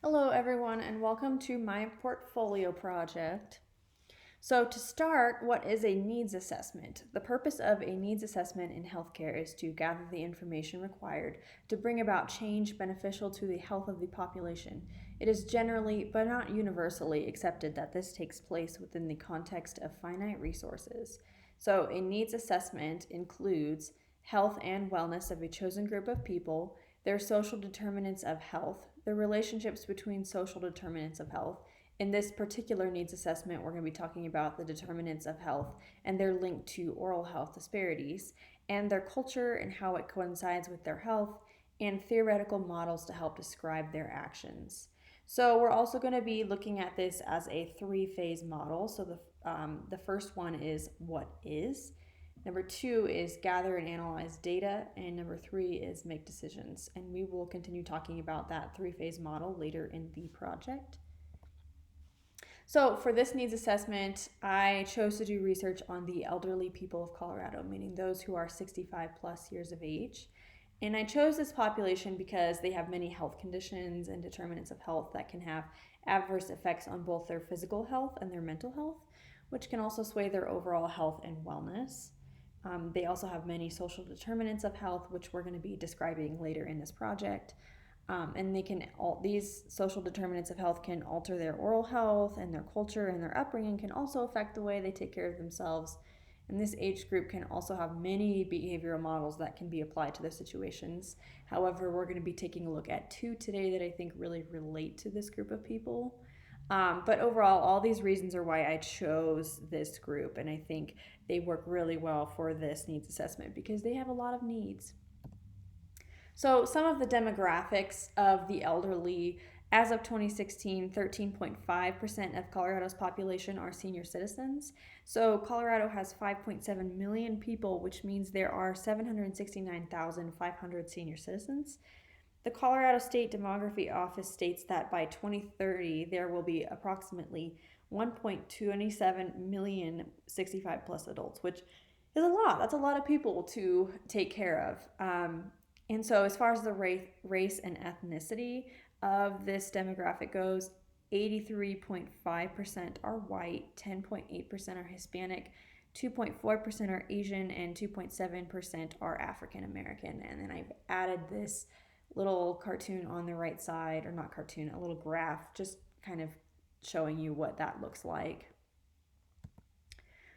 Hello, everyone, and welcome to my portfolio project. So, to start, what is a needs assessment? The purpose of a needs assessment in healthcare is to gather the information required to bring about change beneficial to the health of the population. It is generally, but not universally, accepted that this takes place within the context of finite resources. So, a needs assessment includes health and wellness of a chosen group of people, their social determinants of health, the relationships between social determinants of health. In this particular needs assessment, we're going to be talking about the determinants of health and their link to oral health disparities, and their culture and how it coincides with their health, and theoretical models to help describe their actions. So, we're also going to be looking at this as a three-phase model. So, the first one is what is. Number two is gather and analyze data. And number three is make decisions. And we will continue talking about that three-phase model later in the project. So, for this needs assessment, I chose to do research on the elderly people of Colorado, meaning those who are 65 plus years of age. And I chose this population because they have many health conditions and determinants of health that can have adverse effects on both their physical health and their mental health, which can also sway their overall health and wellness. They also have many social determinants of health, which we're going to be describing later in this project. And these social determinants of health can alter their oral health, and their culture and their upbringing can also affect the way they take care of themselves. And this age group can also have many behavioral models that can be applied to their situations. However, we're going to be taking a look at two today that I think really relate to this group of people. But overall, all these reasons are why I chose this group, and I think they work really well for this needs assessment because they have a lot of needs. So, some of the demographics of the elderly as of 2016, 13.5% of Colorado's population are senior citizens. So, Colorado has 5.7 million people, which means there are 769,500 senior citizens. The Colorado State Demography Office states that by 2030, there will be approximately 1.27 million 65 plus adults, which is a lot. That's a lot of people to take care of. And so, as far as the race and ethnicity of this demographic goes, 83.5% are white, 10.8% are Hispanic, 2.4% are Asian, and 2.7% are African American. And then I've added this little cartoon on the right side, or not cartoon, a little graph, just kind of showing you what that looks like.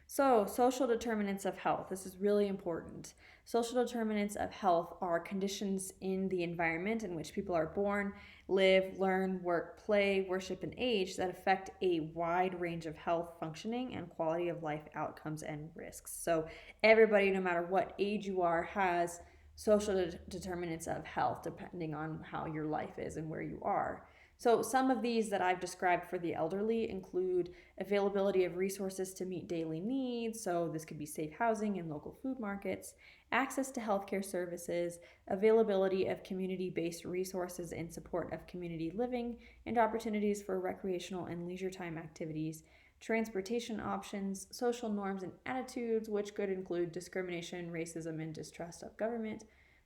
So, social determinants of health. This is really important. Social determinants of health are conditions in the environment in which people are born, live, learn, work, play, worship, and age that affect a wide range of health functioning and quality of life outcomes and risks. So, everybody, no matter what age you are, has social determinants of health depending on how your life is and where you are. So, some of these that I've described for the elderly include availability of resources to meet daily needs. So, this could be safe housing and local food markets, access to healthcare services, availability of community based resources in support of community living, and opportunities for recreational and leisure time activities, transportation options, social norms and attitudes, which could include discrimination, racism, and distrust of government,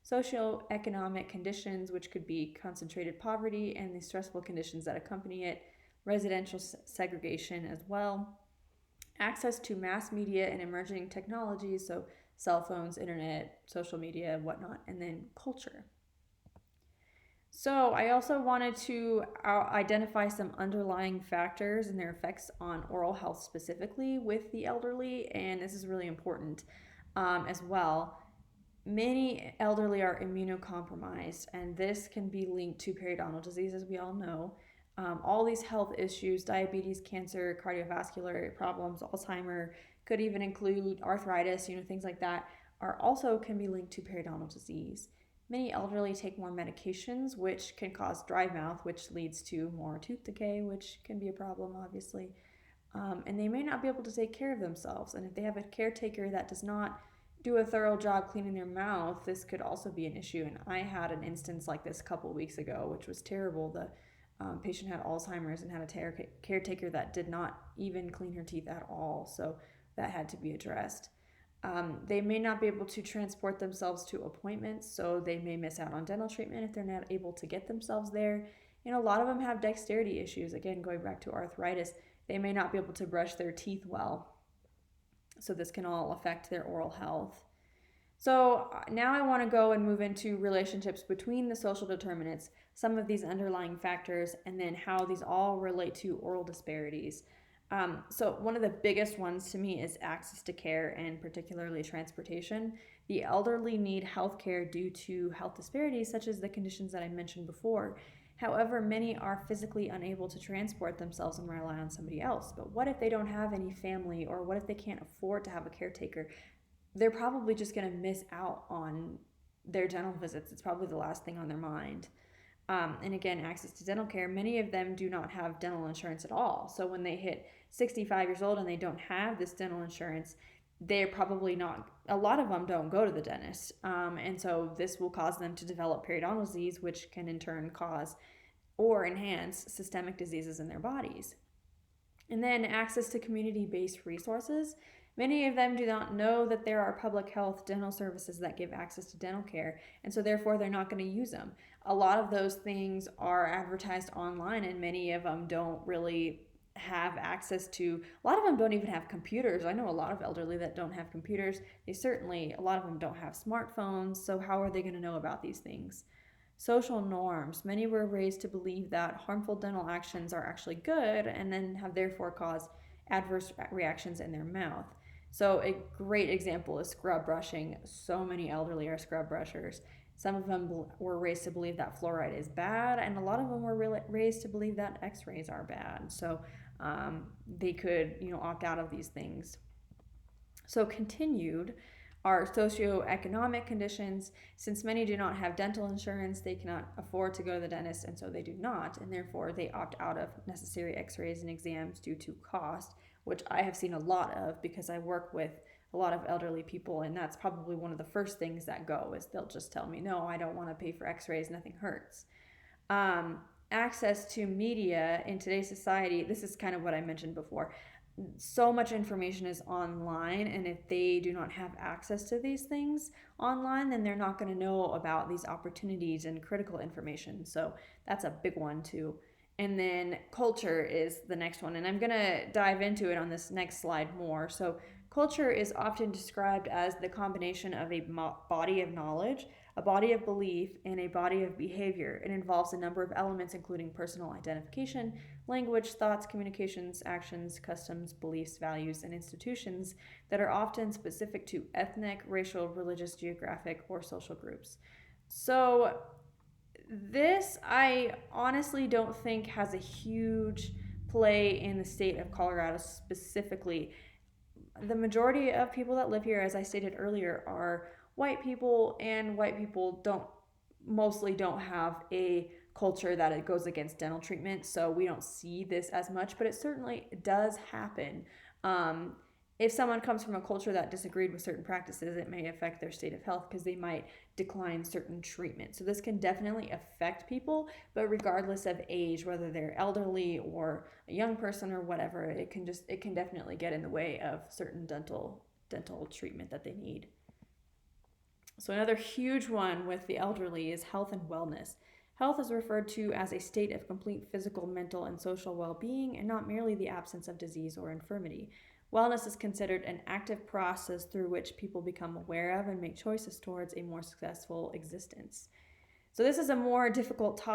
socioeconomic conditions, which could be concentrated poverty and the stressful conditions that accompany it, residential segregation as well, access to mass media and emerging technologies, so cell phones, internet, social media, whatnot, and then culture. So, I also wanted to identify some underlying factors and their effects on oral health specifically with the elderly, and this is really important as well. Many elderly are immunocompromised, and this can be linked to periodontal disease, as we all know. All these health issues, diabetes, cancer, cardiovascular problems, Alzheimer, could even include arthritis, things like that, are also can be linked to periodontal disease. Many elderly take more medications, which can cause dry mouth, which leads to more tooth decay, which can be a problem, obviously. And they may not be able to take care of themselves. And if they have a caretaker that does not do a thorough job cleaning their mouth, this could also be an issue. And I had an instance like this a couple of weeks ago, which was terrible. The patient had Alzheimer's and had a caretaker that did not even clean her teeth at all. So that had to be addressed. They may not be able to transport themselves to appointments, so they may miss out on dental treatment if they're not able to get themselves there. And a lot of them have dexterity issues. Again, going back to arthritis, they may not be able to brush their teeth well. So this can all affect their oral health. So now I want to go and move into relationships between the social determinants, some of these underlying factors, and then how these all relate to oral disparities. So one of the biggest ones to me is access to care and particularly transportation. The elderly need health care due to health disparities such as the conditions that I mentioned before. However, many are physically unable to transport themselves and rely on somebody else. But what if they don't have any family, or what if they can't afford to have a caretaker? They're probably just going to miss out on their dental visits. It's probably the last thing on their mind. And again, access to dental care, many of them do not have dental insurance at all. So when they hit 65 years old and they don't have this dental insurance, they're probably not, a lot of them don't go to the dentist. And so this will cause them to develop periodontal disease, which can in turn cause or enhance systemic diseases in their bodies. And then access to community-based resources. Many of them do not know that there are public health dental services that give access to dental care, and so therefore they're not going to use them. A lot of those things are advertised online, and many of them don't really have access to, a lot of them don't even have computers. I know a lot of elderly that don't have computers. A lot of them don't have smartphones, so how are they going to know about these things? Social norms. Many were raised to believe that harmful dental actions are actually good and then have therefore caused adverse reactions in their mouth. So a great example is scrub brushing. So many elderly are scrub brushers. Some of them were raised to believe that fluoride is bad, and a lot of them were raised to believe that x-rays are bad. So they could, opt out of these things. So continued are socioeconomic conditions. Since many do not have dental insurance, they cannot afford to go to the dentist, and so they do not, and therefore they opt out of necessary x-rays and exams due to cost, which I have seen a lot of because I work with a lot of elderly people, and that's probably one of the first things that go is they'll just tell me, no, I don't want to pay for x-rays, nothing hurts. Access to media in today's society, this is kind of what I mentioned before. So much information is online, and if they do not have access to these things online, then they're not going to know about these opportunities and critical information. So that's a big one too. And then culture is the next one, and I'm going to dive into it on this next slide more. So culture is often described as the combination of a body of knowledge, a body of belief, and a body of behavior. It involves a number of elements, including personal identification, language, thoughts, communications, actions, customs, beliefs, values, and institutions that are often specific to ethnic, racial, religious, geographic, or social groups. So this, I honestly don't think has a huge play in the state of Colorado specifically. The majority of people that live here, as I stated earlier, are white people, and white people mostly don't have a culture that it goes against dental treatment, so we don't see this as much, but it certainly does happen. If someone comes from a culture that disagreed with certain practices, it may affect their state of health because they might decline certain treatment. So this can definitely affect people, but regardless of age, whether they're elderly or a young person or whatever, it can definitely get in the way of certain dental treatment that they need. So another huge one with the elderly is health and wellness. Health is referred to as a state of complete physical, mental, and social well-being, and not merely the absence of disease or infirmity. Wellness is considered an active process through which people become aware of and make choices towards a more successful existence. So this is a more difficult topic